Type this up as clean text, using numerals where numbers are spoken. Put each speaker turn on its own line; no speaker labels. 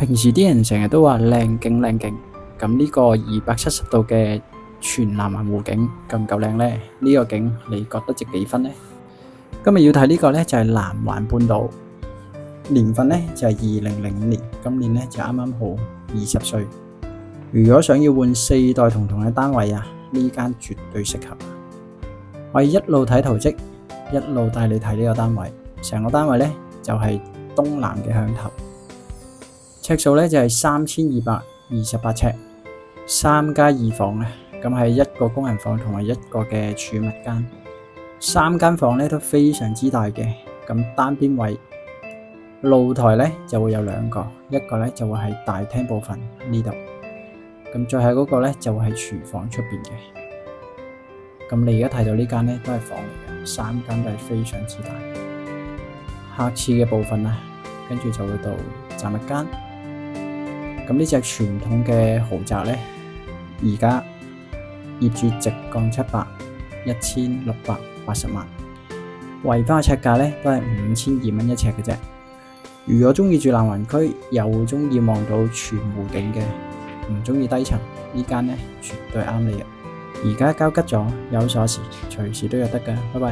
平時啲人成日都話靚景靚景，咁呢個270度嘅全南環湖景夠唔夠靚呢？呢個景你覺得值幾分呢？今日要睇呢個呢，就係南環半島，年份呢就係2005年，今年呢就啱啱好20歲。如果想要換4代同堂嘅單位啊，呢間絕對適合。我係一路睇圖則，一路帶你睇呢個單位。成個單位呢就係東南嘅向頭，尺數呢就係3228尺，3+2房啊，咁係一個工人房同埋一個嘅儲物間。3間房呢都非常之大嘅，咁單邊位露台呢就會有2個，一個呢就會係大廳部分呢度，咁最後嗰個呢就會係廚房出邊嘅。咁你而家睇到呢間呢都係房嚟嘅，3間都係非常之大。客廁嘅部分啊，跟住就會到雜物間。咁呢隻傳統嘅豪宅呢，而家業主直降700，1680萬，圍翻嘅尺價呢都係5200蚊一尺嘅啫。如果中意住南環區，又中意望到全湖景嘅，唔中意低層，呢間呢絕對啱你嘅。而家交吉咗，有鎖匙，隨時都有得㗎。拜拜。